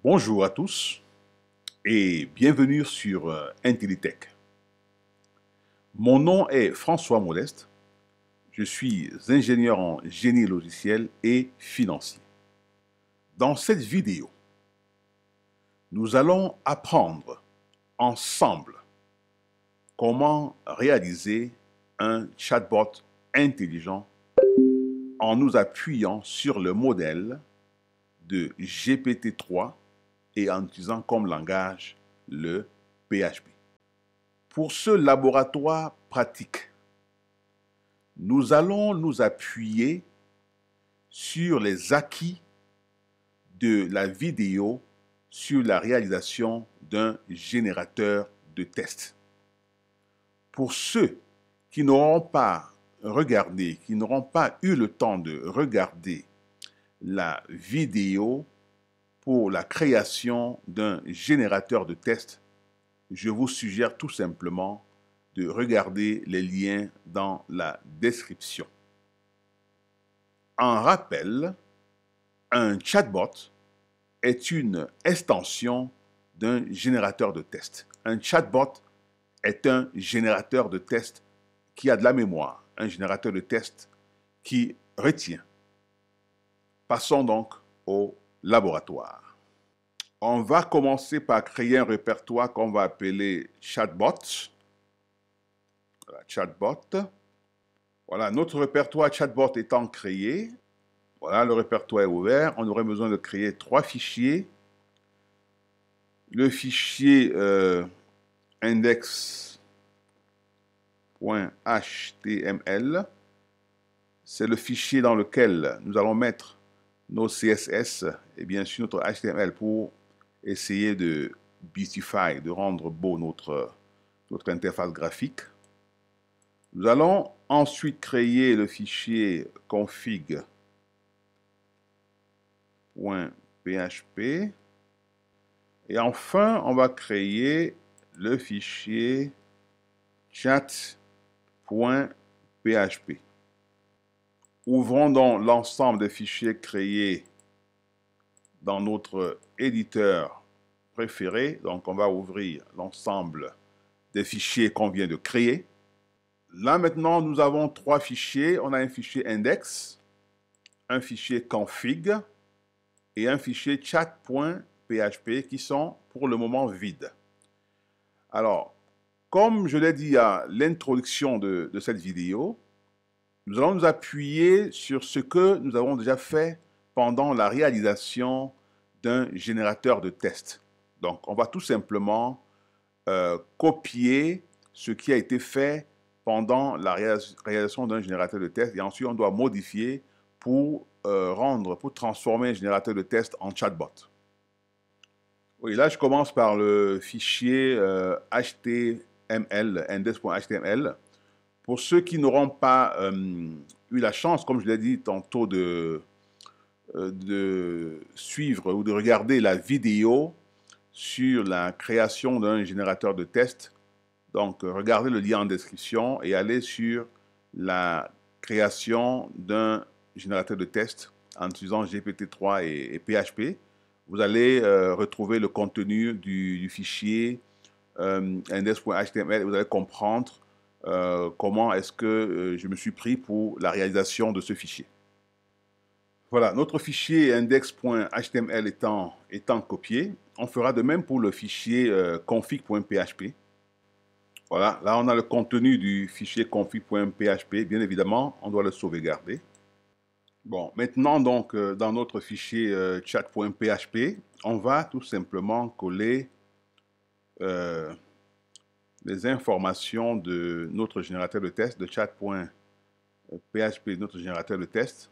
Bonjour à tous et bienvenue sur Intelitech. Mon nom est François Modeste. Je suis ingénieur en génie logiciel et financier. Dans cette vidéo, nous allons apprendre ensemble comment réaliser un chatbot intelligent en nous appuyant sur le modèle de GPT-3 et en utilisant comme langage le PHP. Pour ce laboratoire pratique, nous allons nous appuyer sur les acquis de la vidéo sur la réalisation d'un générateur de tests. Pour ceux qui n'auront pas regardé, qui n'auront pas eu le temps de regarder la vidéo pour la création d'un générateur de tests, je vous suggère tout simplement de regarder les liens dans la description. En rappel, un chatbot est une extension d'un générateur de tests. Un chatbot est un générateur de tests qui a de la mémoire, un générateur de tests qui retient. Passons donc au laboratoire. On va commencer par créer un répertoire qu'on va appeler chatbot. Voilà, chatbot. Voilà, notre répertoire chatbot étant créé. Voilà, le répertoire est ouvert. On aurait besoin de créer 3 fichiers. Le fichier index.html, c'est le fichier dans lequel nous allons mettre nos CSS et bien sûr notre HTML pour essayer de beautify, de rendre beau notre interface graphique. Nous allons ensuite créer le fichier config.php et enfin on va créer le fichier chat.php. Ouvrons donc l'ensemble des fichiers créés dans notre éditeur préféré. Donc, on va ouvrir l'ensemble des fichiers qu'on vient de créer. Là, maintenant, nous avons 3 fichiers. On a un fichier index, un fichier config et un fichier chat.php qui sont pour le moment vides. Alors, comme je l'ai dit à l'introduction de cette vidéo, nous allons nous appuyer sur ce que nous avons déjà fait pendant la réalisation d'un générateur de tests. Donc, on va tout simplement copier ce qui a été fait pendant la réalisation d'un générateur de tests et ensuite on doit modifier pour transformer un générateur de tests en chatbot. Oui, là je commence par le fichier HTML, index.html. Pour ceux qui n'auront pas eu la chance, comme je l'ai dit tantôt, de suivre ou de regarder la vidéo sur la création d'un générateur de tests, donc regardez le lien en description et allez sur la création d'un générateur de tests en utilisant GPT-3 et PHP. Vous allez retrouver le contenu du fichier index.html et vous allez comprendre comment est-ce que je me suis pris pour la réalisation de ce fichier. Voilà, notre fichier index.html étant copié, on fera de même pour le fichier config.php. Voilà, là on a le contenu du fichier config.php, bien évidemment, on doit le sauvegarder. Bon, maintenant donc, dans notre fichier chat.php, on va tout simplement coller les informations de notre générateur de test, de chat.php, notre générateur de test.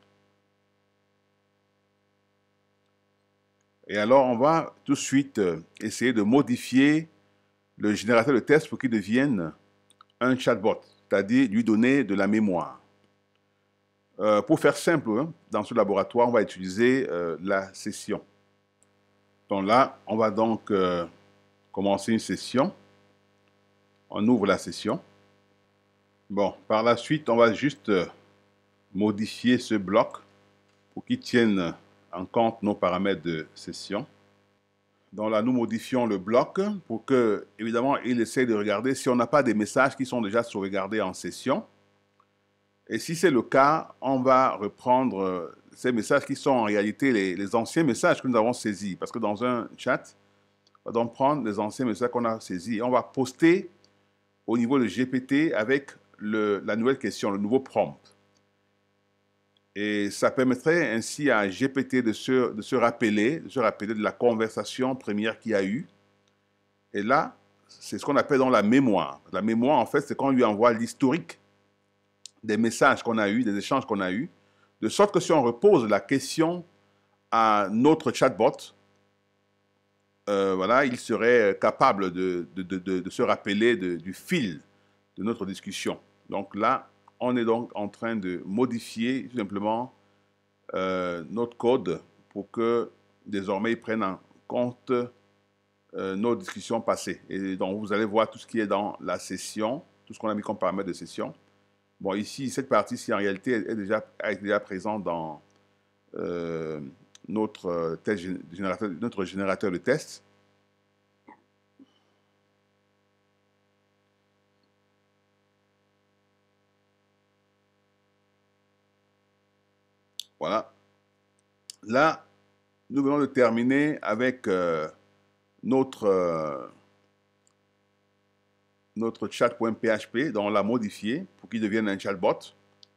Et alors, on va tout de suite essayer de modifier le générateur de test pour qu'il devienne un chatbot, c'est-à-dire lui donner de la mémoire. Pour faire simple, hein, dans ce laboratoire, on va utiliser la session. Donc là, on va donc commencer une session. On ouvre la session. Bon, par la suite, on va juste modifier ce bloc pour qu'il tienne en compte nos paramètres de session. Donc là, nous modifions le bloc pour que, évidemment, il essaie de regarder si on n'a pas des messages qui sont déjà sauvegardés en session. Et si c'est le cas, on va reprendre ces messages qui sont en réalité les anciens messages que nous avons saisis. Parce que dans un chat, on va donc prendre les anciens messages qu'on a saisis et on va poster au niveau de GPT avec la nouvelle question, le nouveau prompt. Et ça permettrait ainsi à GPT de se rappeler de la conversation première qu'il y a eu. Et là, c'est ce qu'on appelle dans la mémoire. La mémoire, en fait, c'est quand on lui envoie l'historique des messages qu'on a eus, des échanges qu'on a eus, de sorte que si on repose la question à notre chatbot, voilà, il serait capable de se rappeler du fil de notre discussion. Donc là, on est donc en train de modifier tout simplement notre code pour que désormais il prenne en compte nos discussions passées. Et donc vous allez voir tout ce qui est dans la session, tout ce qu'on a mis comme paramètre de session. Bon, ici, cette partie-ci, en réalité, est déjà présente dans notre générateur de tests. Voilà. Là, nous venons de terminer avec notre chat.php, dont on l'a modifié pour qu'il devienne un chatbot.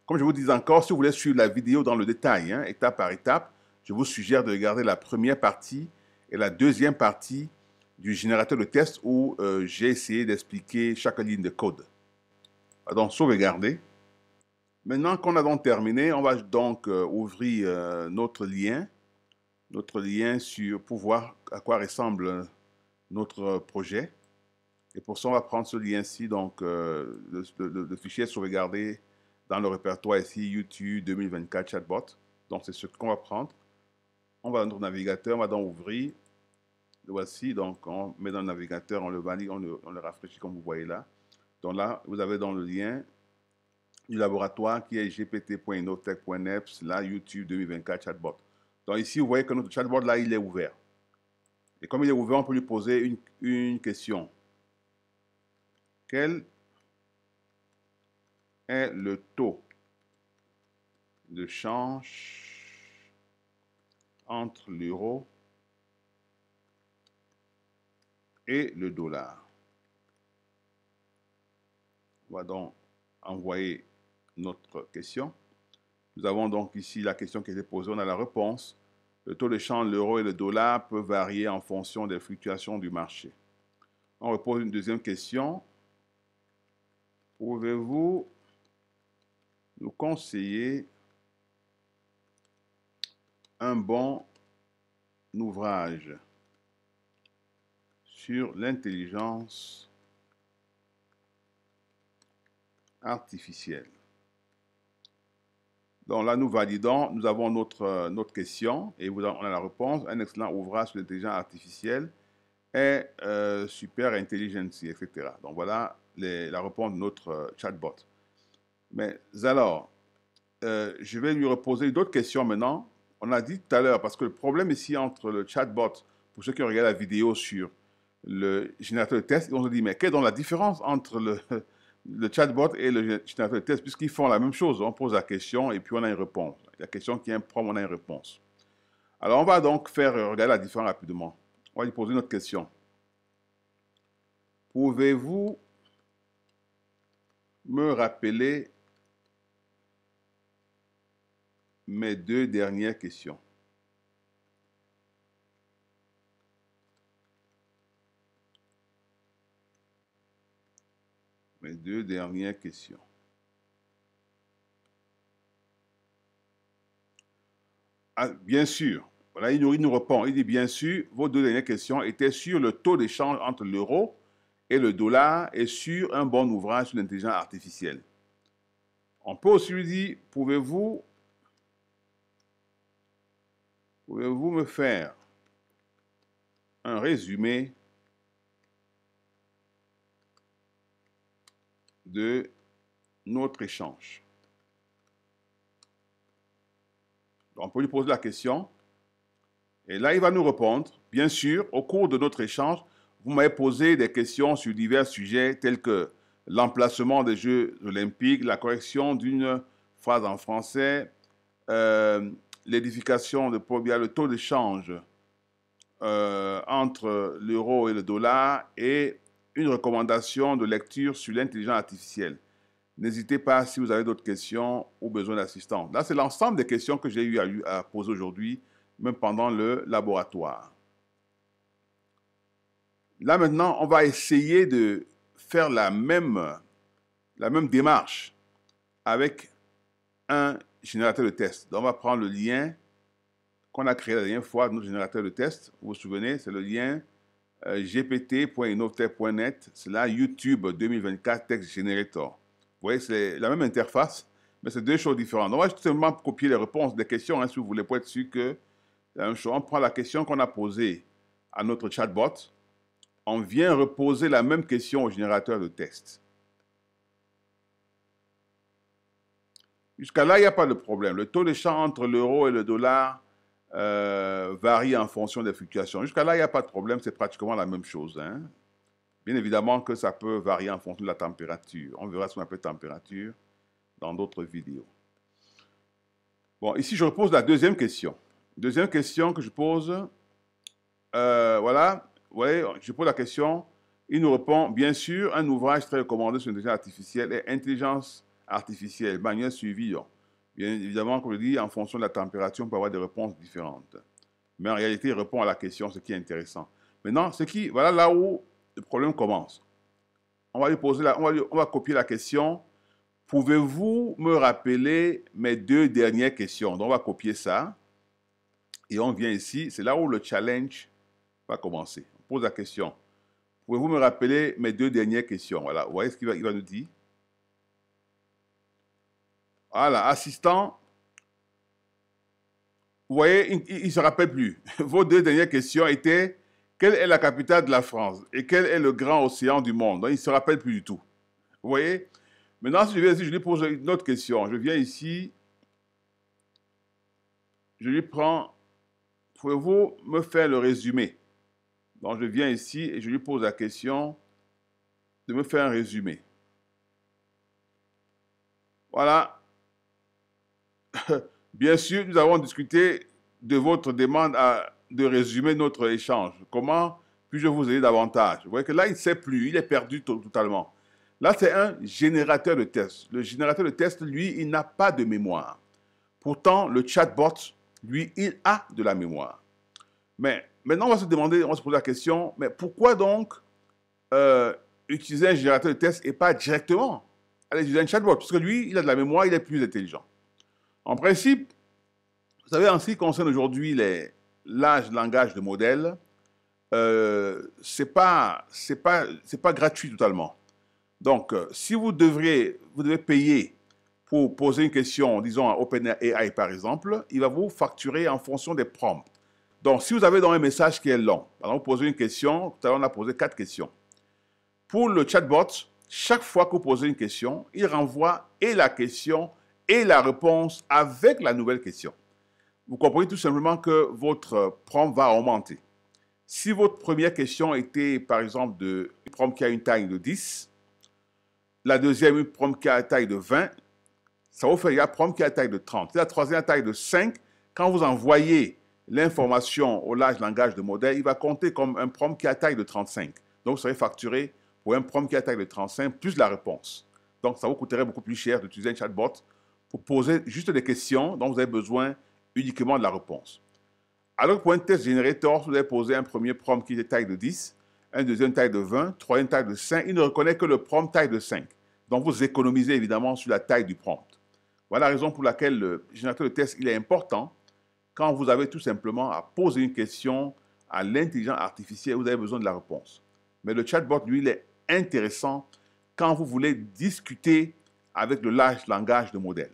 Comme je vous dis encore, si vous voulez suivre la vidéo dans le détail, hein, étape par étape, je vous suggère de regarder la première partie et la deuxième partie du générateur de test où j'ai essayé d'expliquer chaque ligne de code. On va donc sauvegarder. Maintenant qu'on a donc terminé, on va donc ouvrir notre lien pour voir à quoi ressemble notre projet. Et pour ça, on va prendre ce lien-ci, donc le fichier est sauvegardé dans le répertoire ici, YouTube 2024 Chatbot. Donc c'est ce qu'on va prendre. On va dans notre navigateur, on va donc ouvrir. Le voici, donc on met dans le navigateur, on le valide, on le rafraîchit comme vous voyez là. Donc là, vous avez dans le lien du laboratoire qui est gpt.innotech.net, là, YouTube 2024 Chatbot. Donc ici, vous voyez que notre chatbot, là, il est ouvert. Et comme il est ouvert, on peut lui poser une question. Quel est le taux de change entre l'euro et le dollar? On va donc envoyer notre question. Nous avons donc ici la question qui a été posée, on a la réponse. Le taux de change, l'euro et le dollar peut varier en fonction des fluctuations du marché. On repose une deuxième question. Pouvez-vous nous conseiller un bon ouvrage sur l'intelligence artificielle? Donc là, nous validons, nous avons notre question et on a la réponse. Un excellent ouvrage sur l'intelligence artificielle est Super Intelligence, etc. Donc voilà la réponse de notre chatbot. Mais alors, je vais lui reposer d'autres questions maintenant. On a dit tout à l'heure, parce que le problème ici entre le chatbot, pour ceux qui ont regardé la vidéo sur le générateur de test, on se dit, mais quelle est donc la différence entre le chatbot et le générateur de test, puisqu'ils font la même chose. On pose la question et puis on a une réponse. La question qui est un prompt, on a une réponse. Alors, on va donc faire regarder la différence rapidement. On va lui poser notre question. Pouvez-vous me rappeler mes deux dernières questions? Mes deux dernières questions. Ah, bien sûr. Voilà, il nous répond. Il dit, bien sûr, vos deux dernières questions étaient sur le taux d'échange entre l'euro et le dollar et sur un bon ouvrage sur l'intelligence artificielle. On peut aussi lui dire, pouvez-vous me faire un résumé de notre échange? On peut lui poser la question. Et là, il va nous répondre. Bien sûr, au cours de notre échange, vous m'avez posé des questions sur divers sujets tels que l'emplacement des Jeux olympiques, la correction d'une phrase en français, l'édification de le taux de change entre l'euro et le dollar et une recommandation de lecture sur l'intelligence artificielle. N'hésitez pas si vous avez d'autres questions ou besoin d'assistance. Là, c'est l'ensemble des questions que j'ai eu à poser aujourd'hui, même pendant le laboratoire. Là, maintenant, on va essayer de faire la même démarche avec un générateur de test. Donc, on va prendre le lien qu'on a créé la dernière fois, notre générateur de test. Vous vous souvenez, c'est le lien gpt.innovtech.net, c'est là YouTube 2024 Text Generator. Vous voyez, c'est la même interface, mais c'est deux choses différentes. Donc, on va tout simplement copier les réponses des questions, hein, si vous voulez, pour être sûr que c'est la même chose. On prend la question qu'on a posée à notre chatbot, on vient reposer la même question au générateur de test. Jusqu'à là, il n'y a pas de problème. Le taux de change entre l'euro et le dollar varie en fonction des fluctuations. Jusqu'à là, il n'y a pas de problème, c'est pratiquement la même chose, hein. Bien évidemment que ça peut varier en fonction de la température. On verra ce qu'on appelle température dans d'autres vidéos. Bon, ici, je repose la deuxième question. Deuxième question que je pose, voilà, vous voyez, je pose la question, il nous répond, bien sûr, un ouvrage très recommandé sur l'intelligence artificielle et intelligence artificielle, manuel suivi. Bien évidemment, comme je dis, en fonction de la température, on peut avoir des réponses différentes. Mais en réalité, il répond à la question, ce qui est intéressant. Maintenant, voilà là où le problème commence. On va lui poser on va copier la question. Pouvez-vous me rappeler mes deux dernières questions? Donc, on va copier ça. Et on vient ici. C'est là où le challenge va commencer. On pose la question. Pouvez-vous me rappeler mes deux dernières questions? Voilà. Vous voyez ce qu'il va nous dire? Voilà. Assistant. Vous voyez, il ne se rappelle plus. Vos deux dernières questions étaient: quelle est la capitale de la France et quel est le grand océan du monde? Donc, il ne se rappelle plus du tout. Vous voyez? Maintenant, si je viens ici, je lui pose une autre question. Je viens ici, je lui prends, pouvez-vous me faire le résumé? Donc, je viens ici et je lui pose la question de me faire un résumé. Voilà. Bien sûr, nous avons discuté de votre demande de résumer notre échange. Comment puis-je vous aider davantage? Vous voyez que là, il ne sait plus, il est perdu totalement. Là, c'est un générateur de tests. Le générateur de tests, lui, il n'a pas de mémoire. Pourtant, le chatbot, lui, il a de la mémoire. Mais maintenant, on va se poser la question, mais pourquoi donc utiliser un générateur de tests et pas directement aller utiliser un chatbot? Parce que lui, il a de la mémoire, il est plus intelligent. En principe, vous savez, en ce qui concerne aujourd'hui les larges langages de modèles, c'est pas gratuit totalement. Donc, si vous devez payer pour poser une question, disons à OpenAI par exemple, il va vous facturer en fonction des prompts. Donc, si vous avez dans un message qui est long, par exemple, vous posez une question, tout à l'heure on a posé 4 questions. Pour le chatbot, chaque fois que vous posez une question, il renvoie et la question et la réponse avec la nouvelle question. Vous comprenez tout simplement que votre prompt va augmenter. Si votre première question était, par exemple, une prompt qui a une taille de 10, la deuxième, une prompt qui a une taille de 20, ça vous fait une prompt qui a une taille de 30. La troisième, taille de 5. Quand vous envoyez l'information au large langage de modèle, il va compter comme un prompt qui a une taille de 35. Donc, vous serez facturé pour un prompt qui a une taille de 35 plus la réponse. Donc, ça vous coûterait beaucoup plus cher d'utiliser un chatbot pour poser juste des questions dont vous avez besoin uniquement de la réponse. Alors que pour un test générateur, vous avez posé un premier prompt qui est de taille de 10, un deuxième taille de 20, troisième taille de 5, il ne reconnaît que le prompt taille de 5. Donc vous économisez évidemment sur la taille du prompt. Voilà la raison pour laquelle le générateur de test il est important quand vous avez tout simplement à poser une question à l'intelligence artificielle, vous avez besoin de la réponse. Mais le chatbot, lui, il est intéressant quand vous voulez discuter avec le large langage de modèle.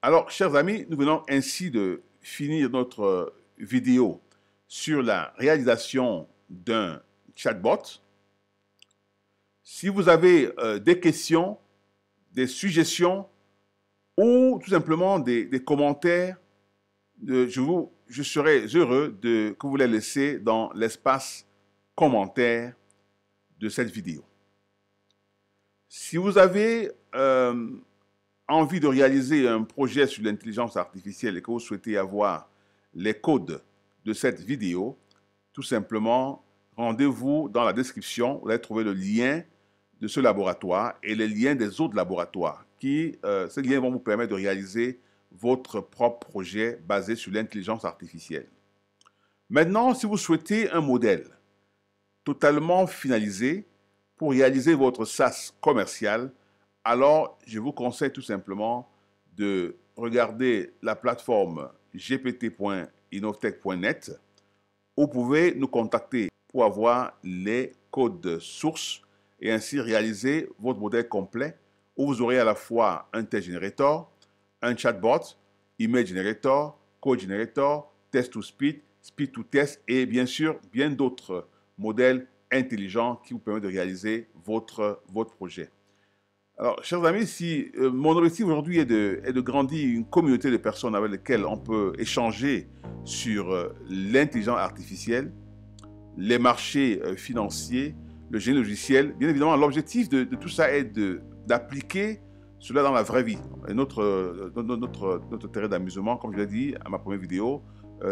Alors, chers amis, nous venons ainsi de finir notre vidéo sur la réalisation d'un chatbot. Si vous avez des questions, des suggestions ou tout simplement des commentaires je serai heureux que vous les laissez dans l'espace commentaire de cette vidéo. Si vous avez envie de réaliser un projet sur l'intelligence artificielle et que vous souhaitez avoir les codes de cette vidéo, tout simplement, rendez-vous dans la description. Vous allez trouver le lien de ce laboratoire et les liens des autres laboratoires. Ces liens vont vous permettre de réaliser votre propre projet basé sur l'intelligence artificielle. Maintenant, si vous souhaitez un modèle totalement finalisé pour réaliser votre SaaS commercial, alors je vous conseille tout simplement de regarder la plateforme gpt.innovtech.net. Vous pouvez nous contacter pour avoir les codes sources et ainsi réaliser votre modèle complet où vous aurez à la fois un text generator, un chatbot, email generator, code generator, test to speed, speed to test et bien sûr bien d'autres modèles intelligents qui vous permettent de réaliser votre projet. Alors, chers amis, mon objectif aujourd'hui est de grandir une communauté de personnes avec lesquelles on peut échanger sur l'intelligence artificielle, les marchés financiers, le génie logiciel. Bien évidemment, l'objectif de tout ça est d'appliquer cela dans la vraie vie. Et notre terrain d'amusement, comme je l'ai dit à ma première vidéo,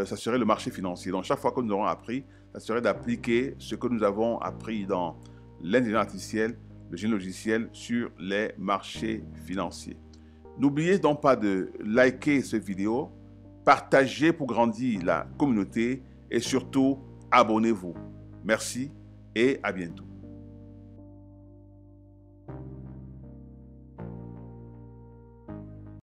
ça serait le marché financier. Donc, chaque fois que nous aurons appris, ça serait d'appliquer ce que nous avons appris dans l'intelligence artificielle, le génie logiciel sur les marchés financiers. N'oubliez donc pas de liker cette vidéo, partager pour grandir la communauté et surtout, abonnez-vous. Merci et à bientôt.